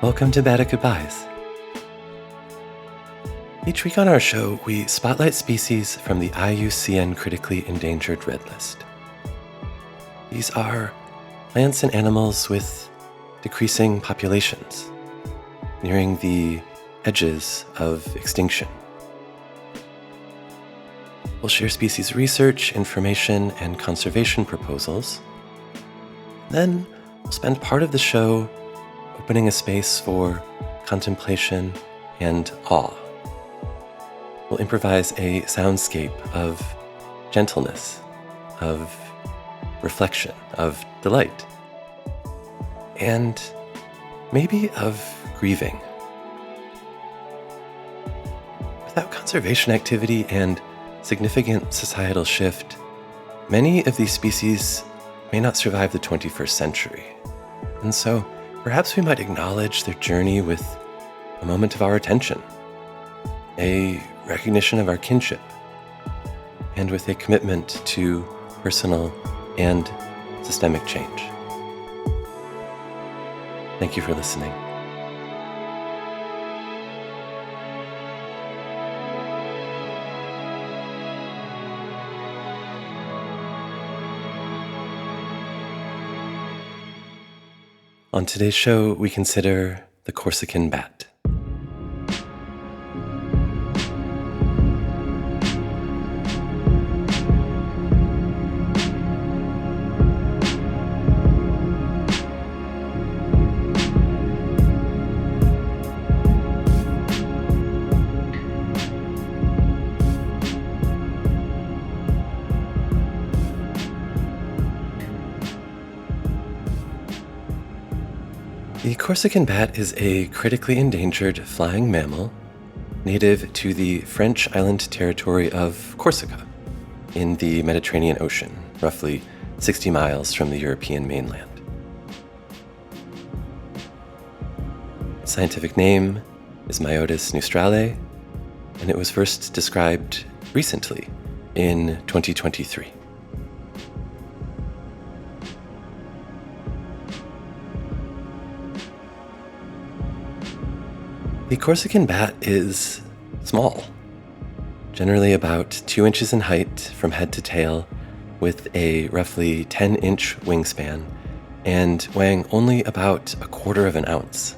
Welcome to Bat Goodbyes. Each week on our show, we spotlight species from the IUCN Critically Endangered Red List. These are plants and animals with decreasing populations, nearing the edges of extinction. We'll share species research, information, and conservation proposals. Then we'll spend part of the show opening a space for contemplation and awe. We'll improvise a soundscape of gentleness, of reflection, of delight, and maybe of grieving. Without conservation activity and significant societal shift, many of these species may not survive the 21st century. And so, perhaps we might acknowledge their journey with a moment of our attention, a recognition of our kinship, and with a commitment to personal and systemic change. Thank you for listening. On today's show, we consider the Corsican bat. The Corsican bat is a critically endangered flying mammal native to the French island territory of Corsica in the Mediterranean Ocean, roughly 60 miles from the European mainland. Its scientific name is Myotis Nustrale, and it was first described recently in 2023. The Corsican bat is small, generally about 2 inches in height from head to tail, with a roughly 10-inch wingspan and weighing only about 1/4 of an ounce.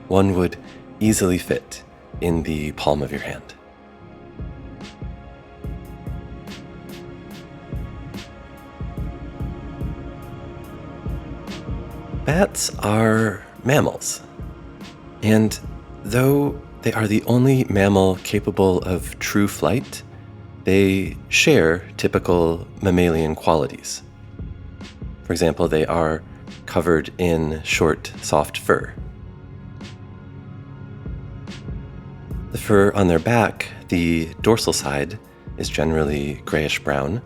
One would easily fit in the palm of your hand. Bats are mammals, and though they are the only mammal capable of true flight, they share typical mammalian qualities. For example, they are covered in short, soft fur. The fur on their back, the dorsal side, is generally grayish-brown.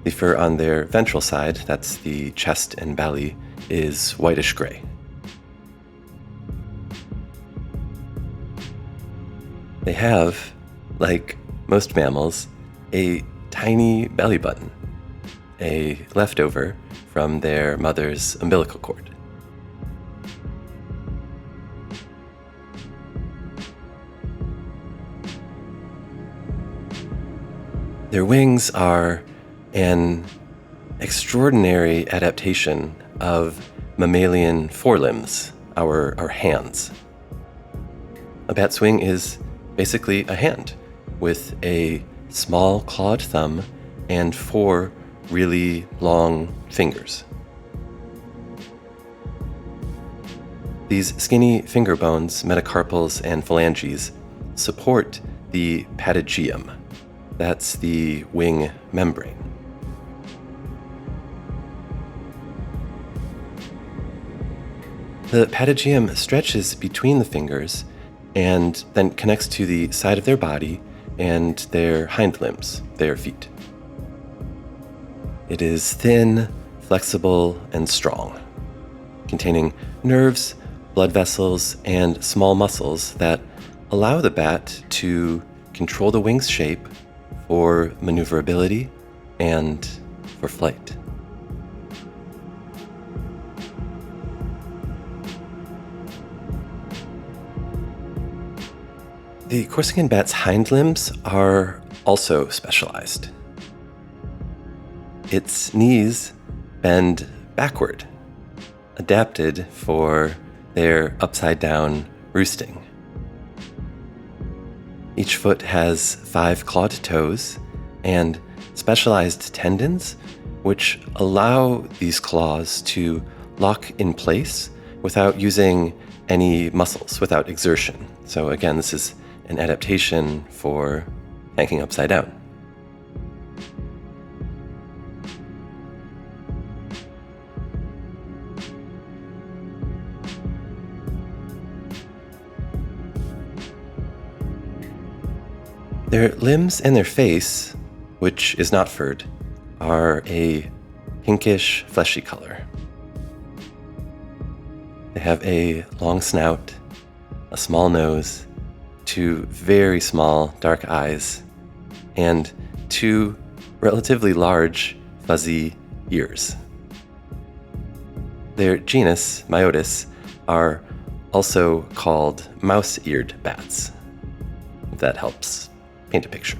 The fur on their ventral side, that's the chest and belly, is whitish-gray. They have, like most mammals, a tiny belly button, a leftover from their mother's umbilical cord. Their wings are an extraordinary adaptation of mammalian forelimbs, our hands. A bat's wing is basically a hand with a small clawed thumb and 4 really long fingers. These skinny finger bones, metacarpals, and phalanges support the patagium. That's the wing membrane. The patagium stretches between the fingers and then connects to the side of their body and their hind limbs, their feet. It is thin, flexible, and strong, containing nerves, blood vessels, and small muscles that allow the bat to control the wing's shape for maneuverability and for flight. The Corsican bat's hind limbs are also specialized. Its knees bend backward, adapted for their upside-down roosting. Each foot has 5 clawed toes and specialized tendons, which allow these claws to lock in place without using any muscles, without exertion. So again, this is an adaptation for hanging upside down. Their limbs and their face, which is not furred, are a pinkish, fleshy color. They have a long snout, a small nose, 2 very small dark eyes, and 2 relatively large fuzzy ears. Their genus, Myotis, are also called mouse-eared bats, if that helps paint a picture.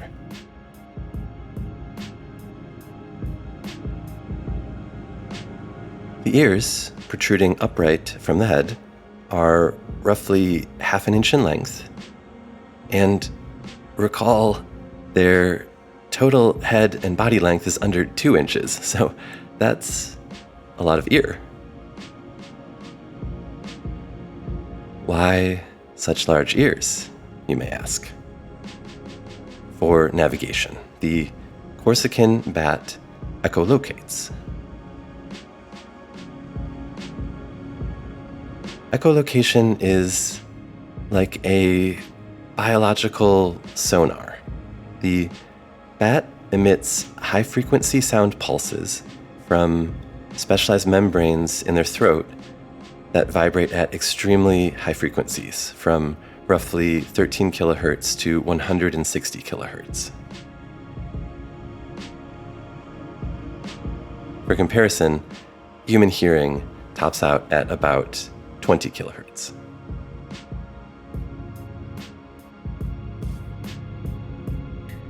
The ears, protruding upright from the head, are roughly ½ inch in length, and recall their total head and body length is under 2 inches, so that's a lot of ear. Why such large ears, you may ask? For navigation, the Corsican Bat echolocates. Echolocation is like a biological sonar. The bat emits high-frequency sound pulses from specialized membranes in their throat that vibrate at extremely high frequencies, from roughly 13 kilohertz to 160 kilohertz. For comparison, human hearing tops out at about 20 kilohertz.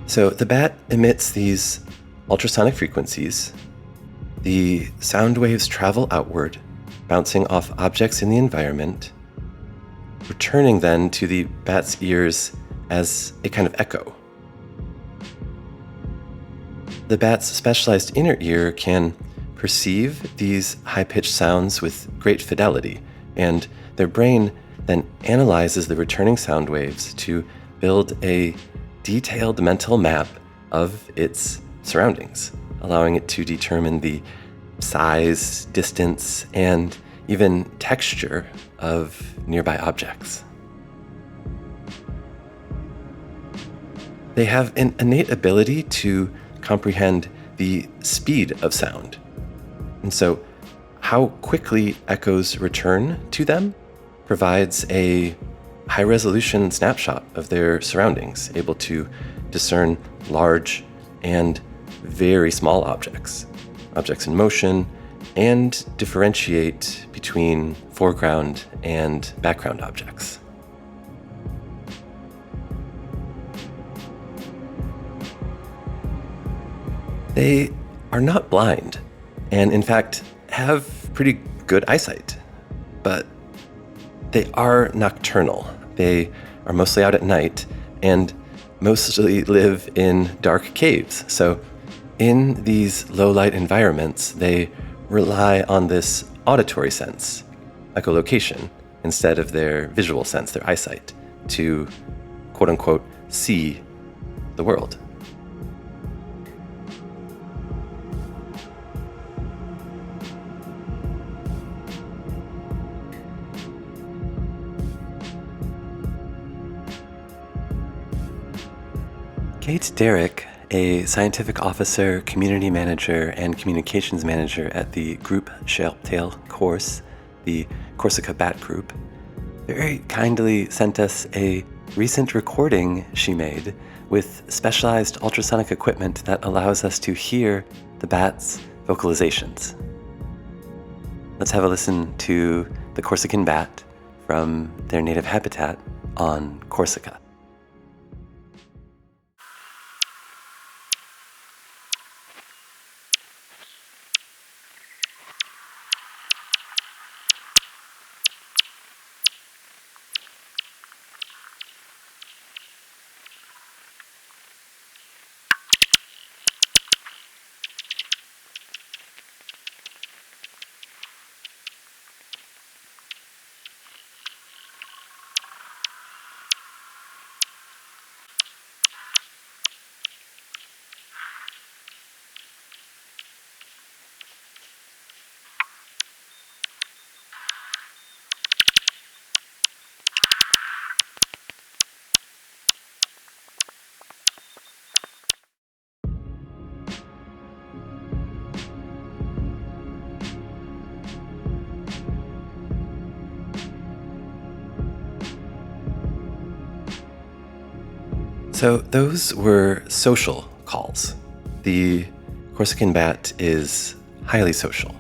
So the bat emits these ultrasonic frequencies. The sound waves travel outward, bouncing off objects in the environment, returning then to the bat's ears as a kind of echo. The bat's specialized inner ear can perceive these high-pitched sounds with great fidelity, and their brain then analyzes the returning sound waves to build a detailed mental map of its surroundings, allowing it to determine the size, distance, and even texture of nearby objects. They have an innate ability to comprehend the speed of sound. And so how quickly echoes return to them provides a high-resolution snapshot of their surroundings, able to discern large and very small objects in motion, and differentiate between foreground and background objects. They are not blind, and in fact have pretty good eyesight, but they are nocturnal. They are mostly out at night and mostly live in dark caves. So in these low-light environments, they rely on this auditory sense, echolocation, instead of their visual sense, their eyesight, to quote-unquote see the world. Kate Derrick, a scientific officer, community manager, and communications manager at the Groupe Chiroptères Corse, the Corsica Bat Group, very kindly sent us a recent recording she made with specialized ultrasonic equipment that allows us to hear the bat's vocalizations. Let's have a listen to the Corsican bat from their native habitat on Corsica. So those were social calls. The Corsican bat is highly social.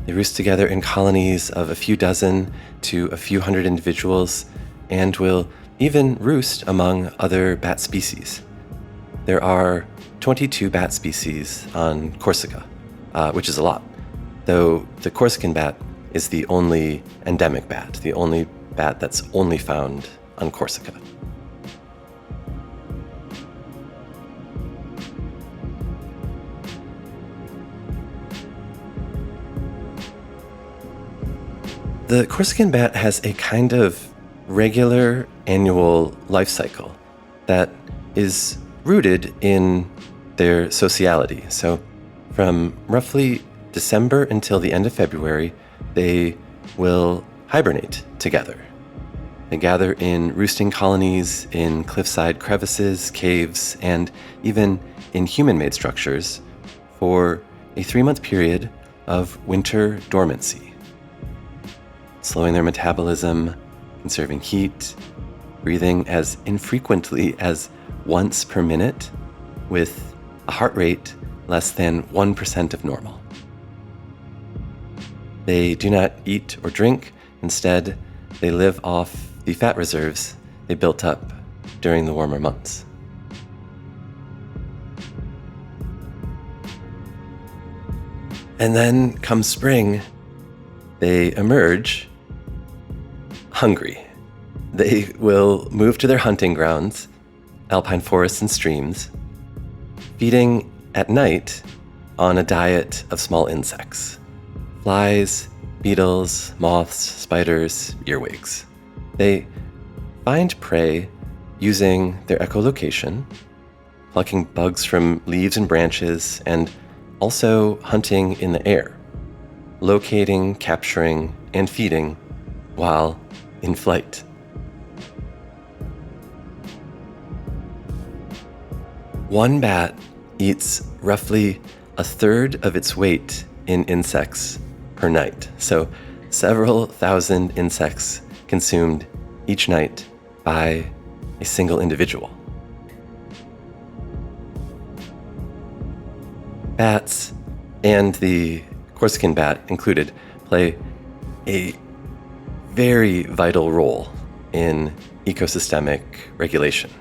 They roost together in colonies of a few dozen to a few hundred individuals and will even roost among other bat species. There are 22 bat species on Corsica, which is a lot, though the Corsican bat is the only endemic bat, the only bat that's only found on Corsica. The Corsican bat has a kind of regular annual life cycle that is rooted in their sociality. So from roughly December until the end of February, they will hibernate together. They gather in roosting colonies in cliffside crevices, caves, and even in human-made structures for a 3-month period of winter dormancy, slowing their metabolism, conserving heat, breathing as infrequently as once per minute with a heart rate less than 1% of normal. They do not eat or drink. Instead, they live off the fat reserves they built up during the warmer months. And then come spring, they emerge hungry. They will move to their hunting grounds, alpine forests and streams, feeding at night on a diet of small insects, flies, beetles, moths, spiders, earwigs. They find prey using their echolocation, plucking bugs from leaves and branches, and also hunting in the air, locating, capturing, and feeding while in flight. One bat eats roughly a third of its weight in insects per night. So several thousand insects consumed each night by a single individual. Bats, and the Corsican bat included, play a very vital role in ecosystemic regulation.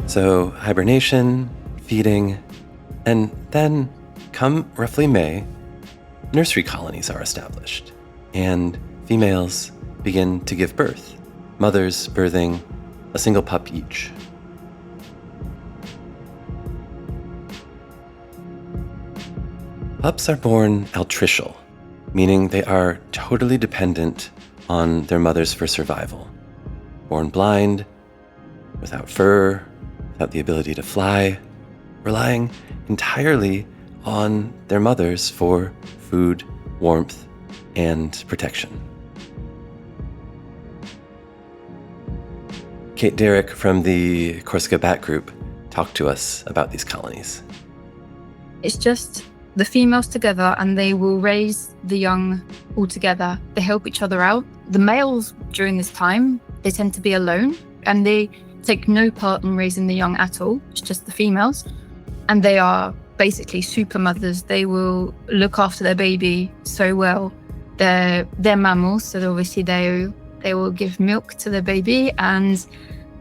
So hibernation, feeding, and then come roughly May, nursery colonies are established, and females begin to give birth, mothers birthing a single pup each. Pups are born altricial, meaning they are totally dependent on their mothers for survival. Born blind, without fur, without the ability to fly, relying entirely on their mothers for food, warmth, and protection. Kate Derrick from the Corsica Bat Group talked to us about these colonies. It's just the females together, and they will raise the young all together. They help each other out. The males during this time, they tend to be alone, and they take no part in raising the young at all. It's just the females, and they are basically super mothers. They will look after their baby so well. They're mammals, so obviously they will give milk to the baby, and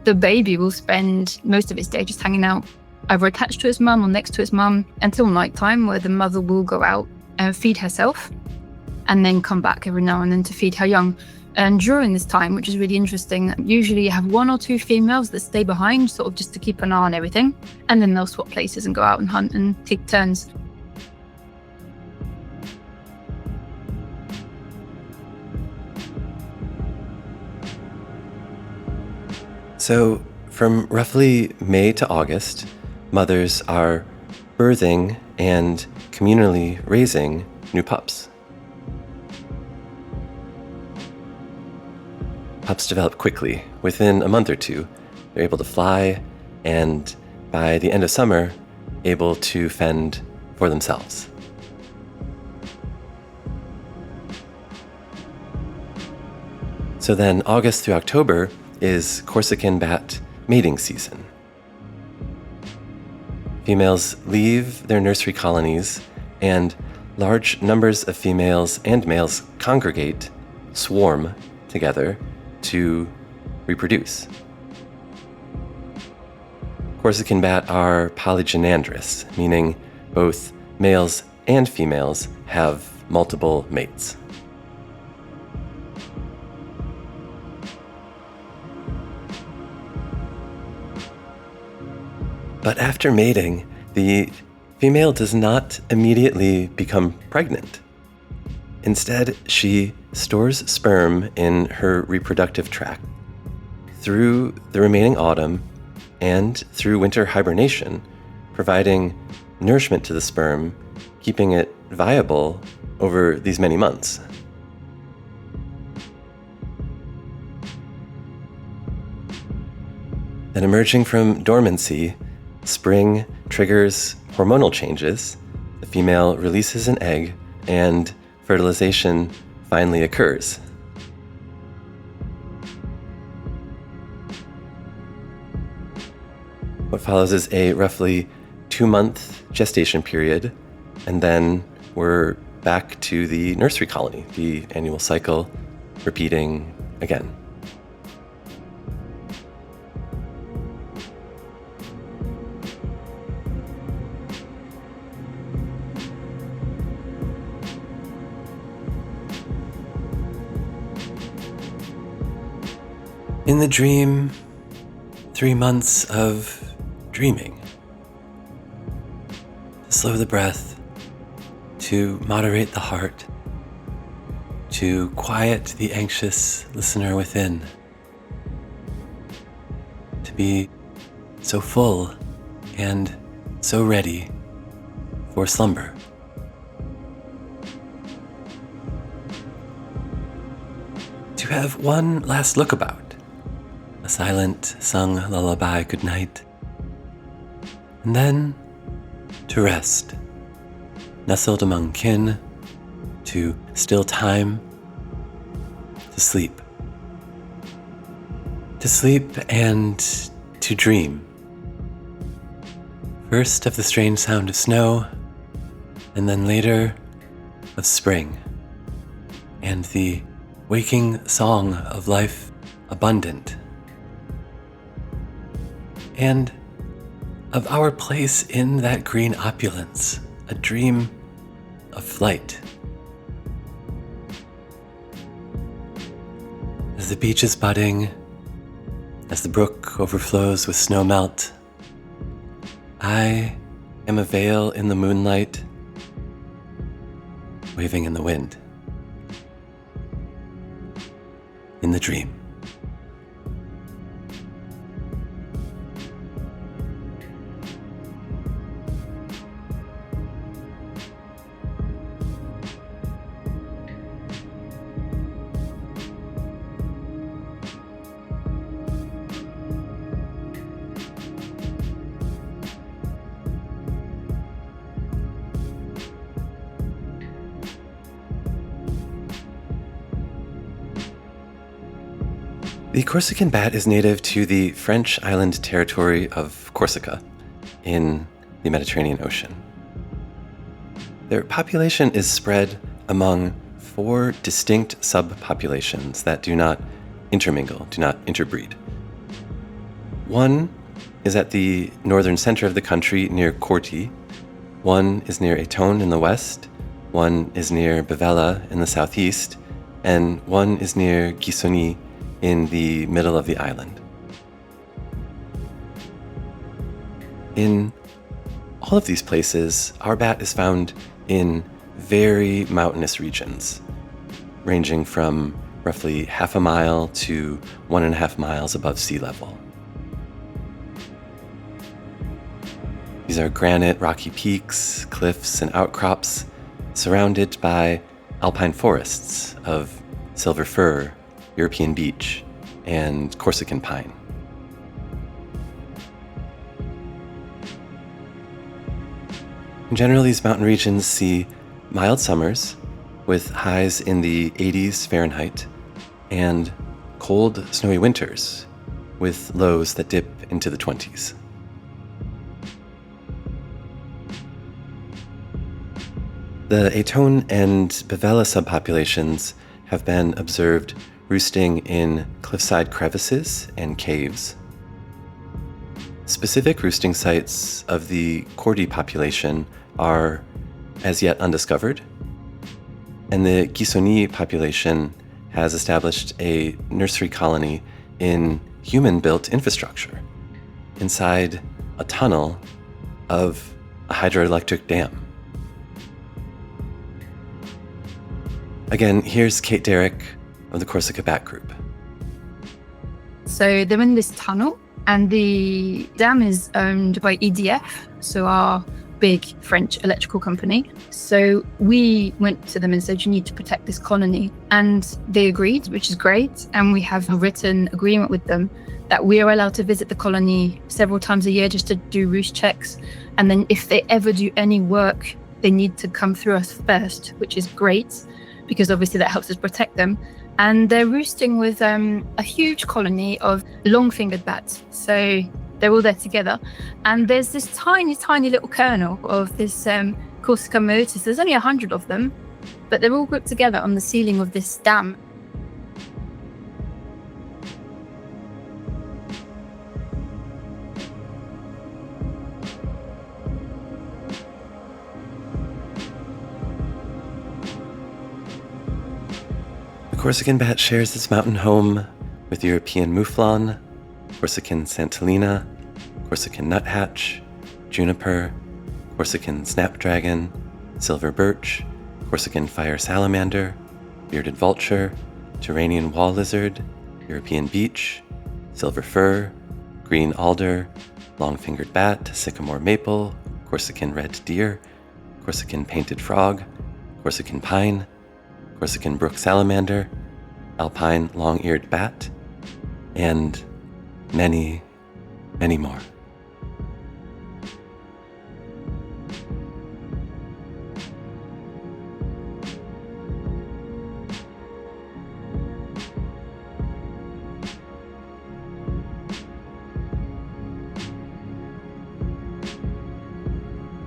the baby will spend most of its day just hanging out, either attached to its mum or next to its mum, until nighttime, where the mother will go out and feed herself and then come back every now and then to feed her young. And during this time, which is really interesting, usually you have 1 or 2 females that stay behind, sort of just to keep an eye on everything, and then they'll swap places and go out and hunt and take turns. So from roughly May to August, mothers are birthing and communally raising new pups. Pups develop quickly. Within a month or two, They're able to fly, and by the end of summer, able to fend for themselves. So then August through October is Corsican Bat mating season. Females leave their nursery colonies, and large numbers of females and males congregate, swarm together to reproduce. Corsican bat are polygynandrous, meaning both males and females have multiple mates. But after mating, the female does not immediately become pregnant. Instead, she stores sperm in her reproductive tract. Through the remaining autumn and through winter hibernation, providing nourishment to the sperm, keeping it viable over these many months. Then emerging from dormancy, spring triggers hormonal changes. The female releases an egg, and fertilization finally occurs. What follows is a roughly 2-month gestation period, and then we're back to the nursery colony, the annual cycle repeating again. In the dream, 3 months of dreaming. To slow the breath, to moderate the heart, to quiet the anxious listener within, to be so full and so ready for slumber. To have one last look about. A silent, sung lullaby goodnight. And then to rest, nestled among kin, to still time, to sleep. To sleep and to dream. First of the strange sound of snow, and then later of spring, and the waking song of life abundant. And of our place in that green opulence, a dream of flight. As the beach is budding, as the brook overflows with snow melt, I am a veil in the moonlight, waving in the wind. In the dream. The Corsican bat is native to the French island territory of Corsica in the Mediterranean Ocean. Their population is spread among 4 distinct subpopulations that do not intermingle, do not interbreed. One is at the northern center of the country near Corti, one is near Etone in the west, one is near Bevella in the southeast, and one is near Gisoni in the middle of the island. In all of these places, our bat is found in very mountainous regions, ranging from roughly half a mile to 1.5 miles above sea level. These are granite, rocky peaks, cliffs, and outcrops surrounded by alpine forests of silver fir, European beech, and Corsican pine. In general, these mountain regions see mild summers with highs in the 80s Fahrenheit and cold, snowy winters with lows that dip into the 20s. The Atone and Bevella subpopulations have been observed roosting in cliffside crevices and caves. Specific roosting sites of the Cordi population are as yet undiscovered, and the Gisoni population has established a nursery colony in human-built infrastructure inside a tunnel of a hydroelectric dam. Again, here's Kate Derrick of the Corsica Bat Group. So they're in this tunnel, and the dam is owned by EDF, so our big French electrical company. So we went to them and said, you need to protect this colony. And they agreed, which is great. And we have a written agreement with them that we are allowed to visit the colony several times a year just to do roost checks. And then if they ever do any work, they need to come through us first, which is great, because obviously that helps us protect them. And they're roosting with a huge colony of long-fingered bats. So they're all there together. And there's this tiny, tiny little kernel of this Corsica Myotis. There's only 100 of them, but they're all grouped together on the ceiling of this dam. The Corsican bat shares its mountain home with European mouflon, Corsican santolina, Corsican nuthatch, juniper, Corsican snapdragon, silver birch, Corsican fire salamander, bearded vulture, Turanian wall lizard, European beech, silver fir, green alder, long-fingered bat, sycamore maple, Corsican red deer, Corsican painted frog, Corsican pine, Corsican brook salamander, alpine long-eared bat, and many, many more.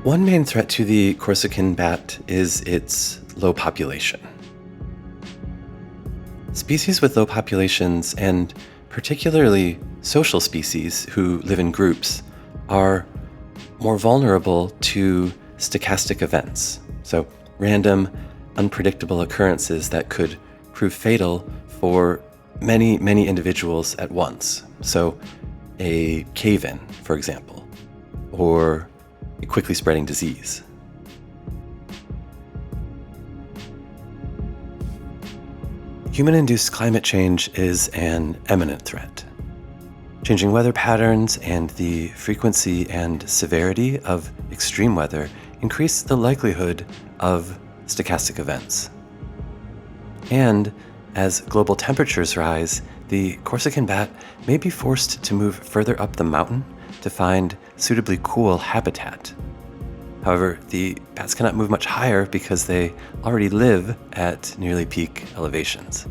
One main threat to the Corsican bat is its low population. Species with low populations, and particularly social species who live in groups, are more vulnerable to stochastic events, so random, unpredictable occurrences that could prove fatal for many, many individuals at once. So a cave-in, for example, or a quickly spreading disease. Human-induced climate change is an imminent threat. Changing weather patterns and the frequency and severity of extreme weather increase the likelihood of stochastic events. And as global temperatures rise, the Corsican bat may be forced to move further up the mountain to find suitably cool habitat. However, the bats cannot move much higher because they already live at nearly peak elevations.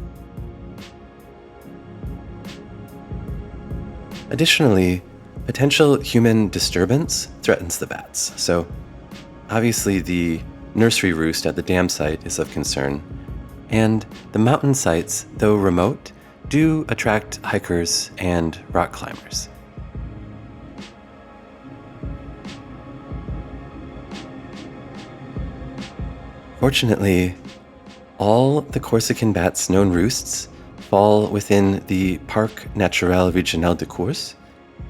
Additionally, potential human disturbance threatens the bats. So obviously the nursery roost at the dam site is of concern, and the mountain sites, though remote, do attract hikers and rock climbers. Fortunately, all the Corsican bat's known roosts fall within the Parc Naturel Régional de Corse.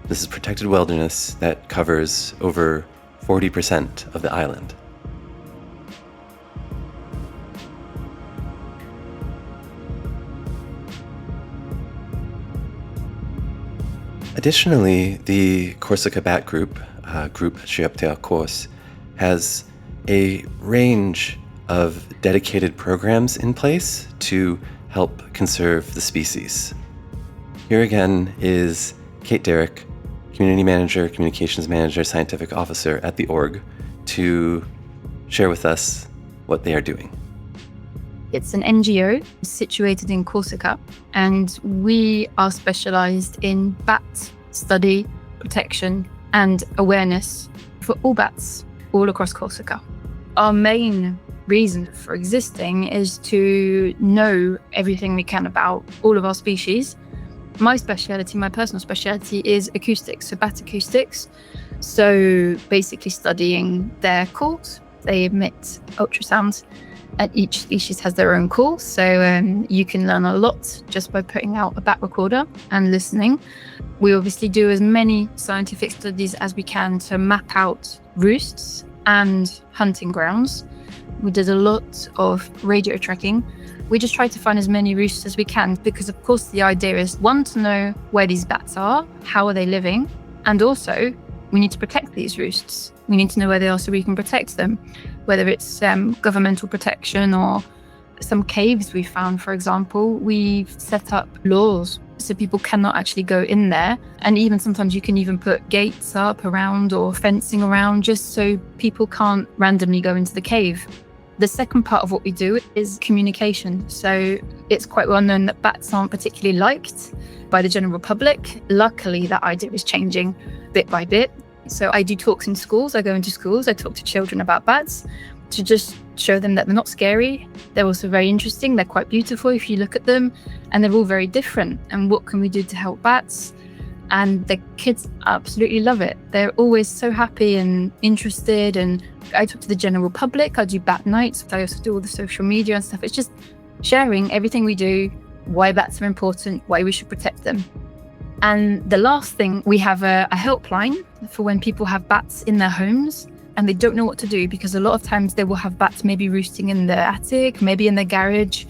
This is protected wilderness that covers over 40% of the island. Additionally, the Corsica Bat Group, Groupe Chiroptères Corse, has a range of dedicated programs in place to help conserve the species. Here again is Kate Derrick, Community Manager, Communications Manager, Scientific Officer at the org, to share with us what they are doing. It's an NGO situated in Corsica, and we are specialized in bat study, protection, and awareness for all bats all across Corsica. Our main reason for existing is to know everything we can about all of our species. My personal speciality is acoustics, so bat acoustics. So basically studying their calls. They emit ultrasounds, and each species has their own call. So you can learn a lot just by putting out a bat recorder and listening. We obviously do as many scientific studies as we can to map out roosts and hunting grounds. We did a lot of radio tracking. We just try to find as many roosts as we can because, of course, the idea is, one, to know where these bats are, how are they living, and also we need to protect these roosts. We need to know where they are so we can protect them, whether it's governmental protection or some caves we found, for example. We've set up laws so people cannot actually go in there. And even sometimes you can even put gates up around or fencing around just so people can't randomly go into the cave. The second part of what we do is communication. So it's quite well known that bats aren't particularly liked by the general public. Luckily, that idea is changing bit by bit. So I do talks in schools. I go into schools. I talk to children about bats to just show them that they're not scary. They're also very interesting. They're quite beautiful if you look at them, and they're all very different. And what can we do to help bats? And the kids absolutely love it. They're always so happy and interested. And I talk to the general public. I do bat nights. I also do all the social media and stuff. It's just sharing everything we do, why bats are important, why we should protect them. And the last thing, we have a helpline for when people have bats in their homes and they don't know what to do, because a lot of times they will have bats maybe roosting in their attic, maybe in their garage,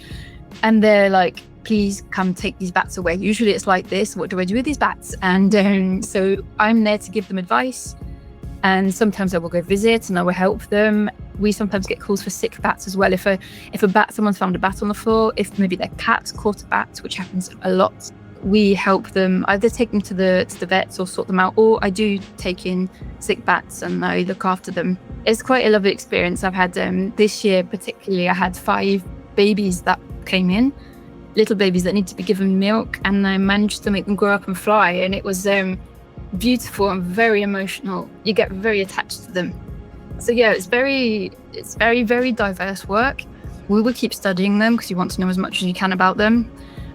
and they're like, please come take these bats away. Usually it's like this, what do I do with these bats? And so I'm there to give them advice, and sometimes I will go visit and I will help them. We sometimes get calls for sick bats as well. If someone's found a bat on the floor, if maybe their cat caught a bat, which happens a lot, we help them, either take them to the vets or sort them out, or I do take in sick bats and I look after them. It's quite a lovely experience. I've had this year particularly, I had 5 babies that came in, little babies that need to be given milk, and I managed to make them grow up and fly, and it was beautiful and very emotional. You get very attached to them. So yeah, it's very, very diverse work. We will keep studying them because you want to know as much as you can about them,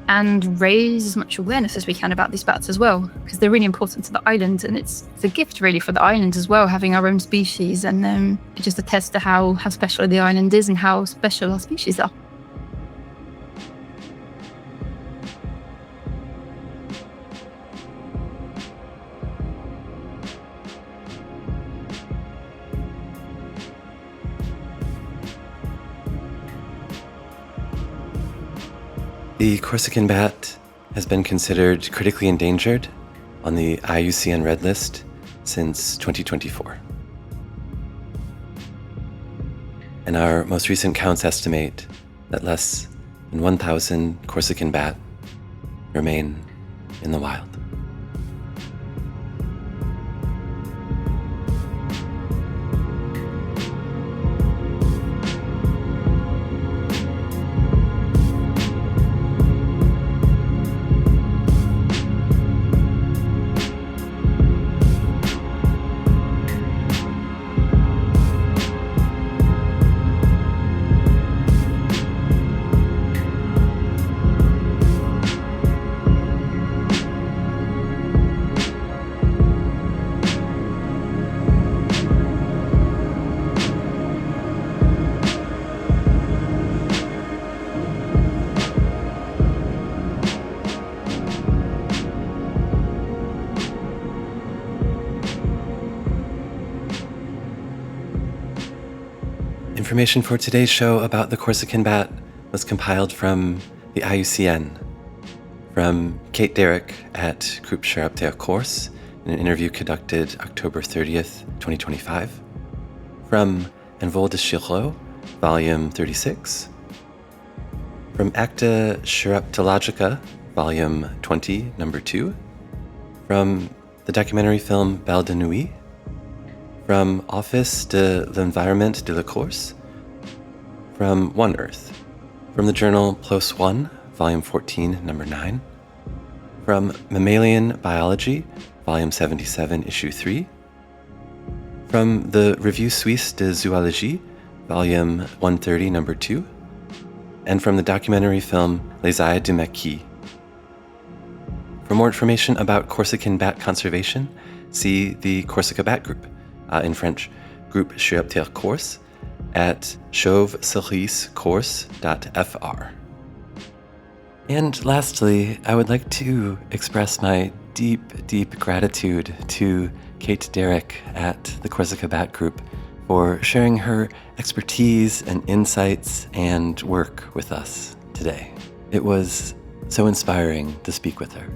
and raise as much awareness as we can about these bats as well, because they're really important to the island, and it's a gift really for the island as well, having our own species, and it just attests to how special the island is and how special our species are. The Corsican bat has been considered critically endangered on the IUCN Red List since 2024. And our most recent counts estimate that less than 1,000 Corsican bat remain in the wild. Information for today's show about the Corsican bat was compiled from the IUCN, from Kate Derrick at Groupe Chiroptères Corse in an interview conducted October 30th, 2025, from Envol de Chiro, Volume 36, from Acta Chiroptologica, Volume 20, Number 2, from the documentary film Belle de Nuit, from Office de l'Environnement de la Corse, from One Earth, from the journal PLOS One, Volume 14, Number 9, from Mammalian Biology, Volume 77, Issue 3, from the Revue Suisse de Zoologie, Volume 130, Number 2, and from the documentary film Les Ailes du Maquis. For more information about Corsican bat conservation, see the Corsica Bat Group, in French, Groupe Chiroptères Corse, at chauve-corse.fr. And lastly, I would like to express my deep, deep gratitude to Kate Derrick at the Corsica Bat Group for sharing her expertise and insights and work with us today. It was so inspiring to speak with her.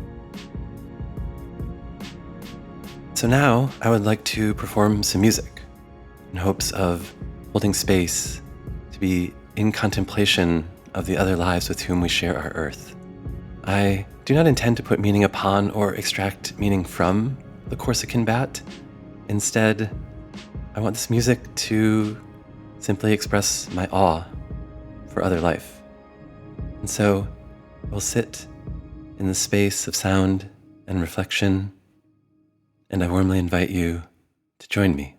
So now I would like to perform some music in hopes of holding space to be in contemplation of the other lives with whom we share our earth. I do not intend to put meaning upon or extract meaning from the Corsican bat. Instead, I want this music to simply express my awe for other life. And so we'll sit in the space of sound and reflection, and I warmly invite you to join me.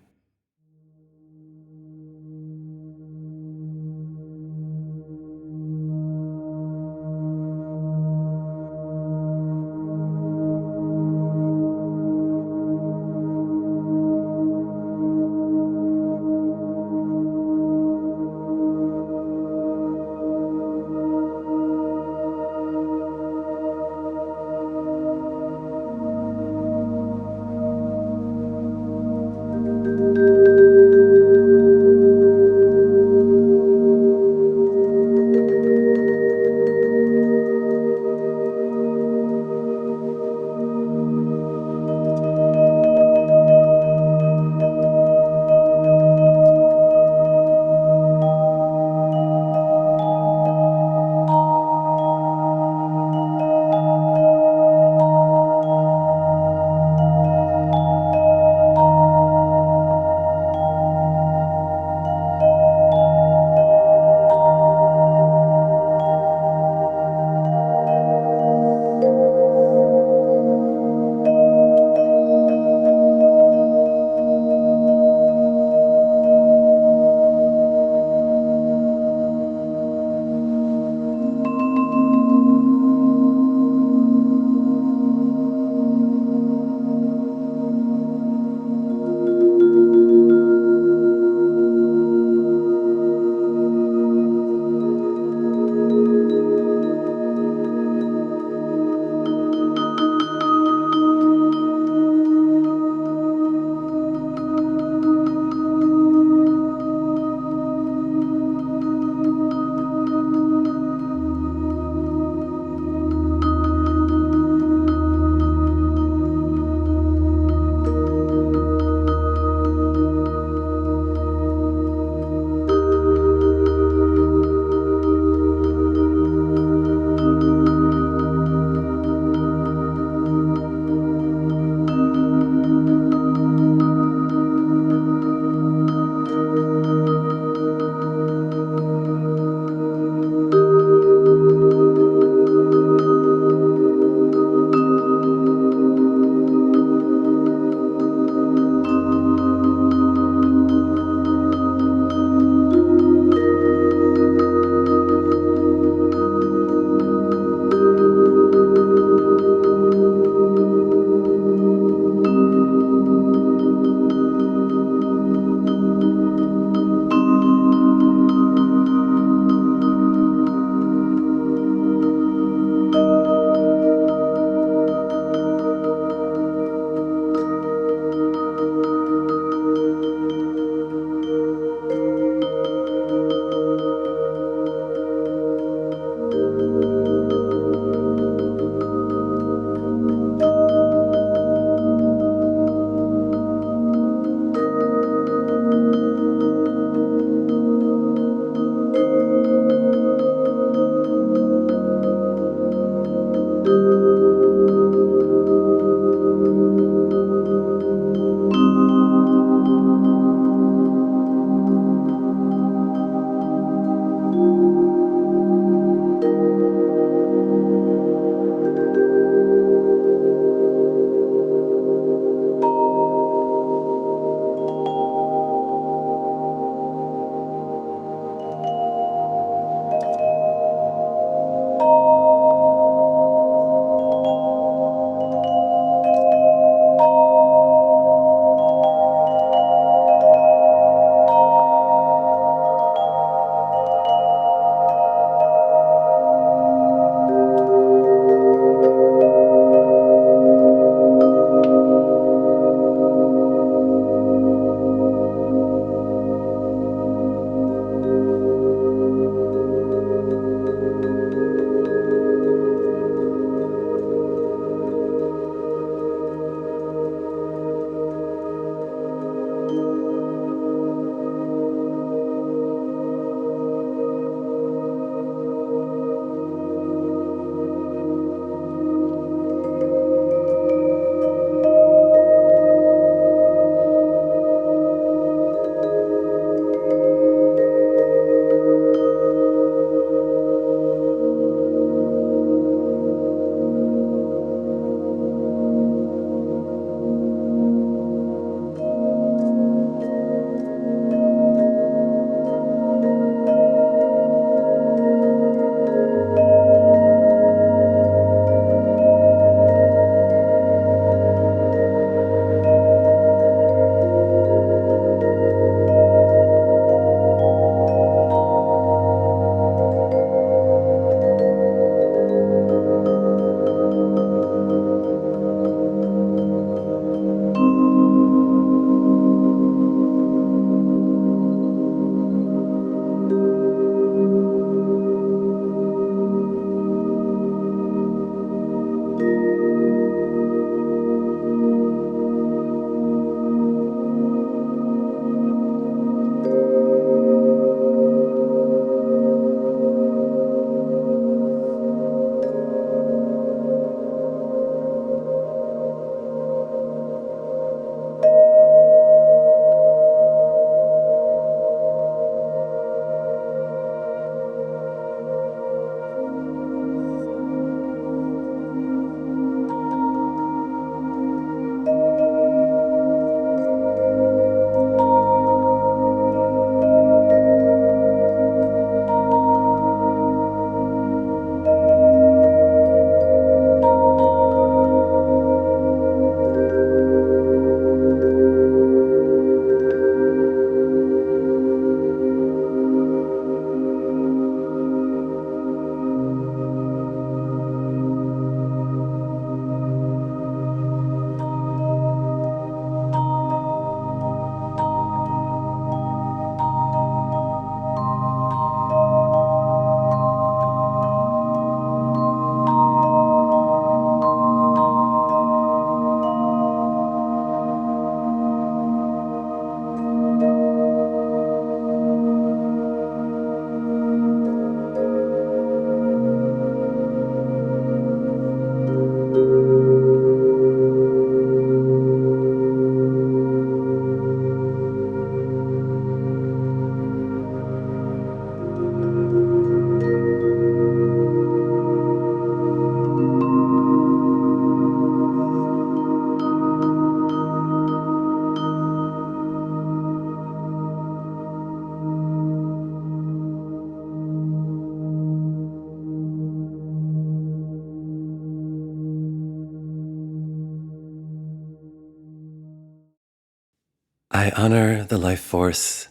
I honor the life force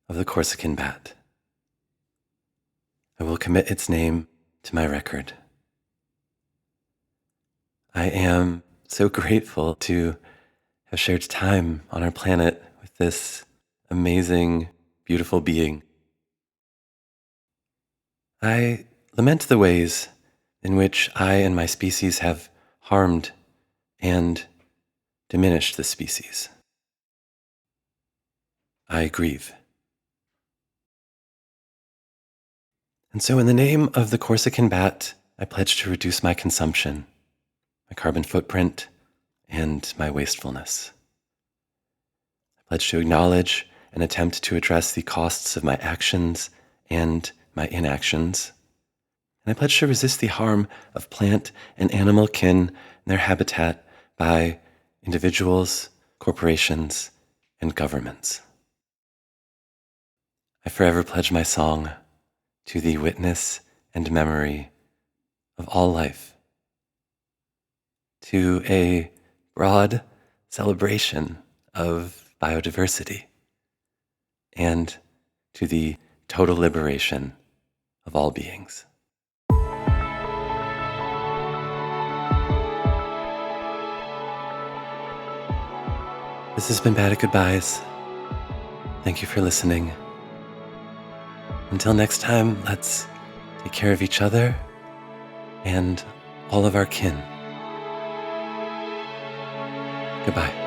of the Corsican bat. I will commit its name to my record. I am so grateful to have shared time on our planet with this amazing, beautiful being. I lament the ways in which I and my species have harmed and diminished the species. I grieve. And so in the name of the Corsican bat, I pledge to reduce my consumption, my carbon footprint, and my wastefulness. I pledge to acknowledge and attempt to address the costs of my actions and my inactions. And I pledge to resist the harm of plant and animal kin and their habitat by individuals, corporations, and governments. I forever pledge my song to the witness and memory of all life, to a broad celebration of biodiversity, and to the total liberation of all beings. This has been Bad Goodbyes. Thank you for listening. Until next time, let's take care of each other and all of our kin. Goodbye.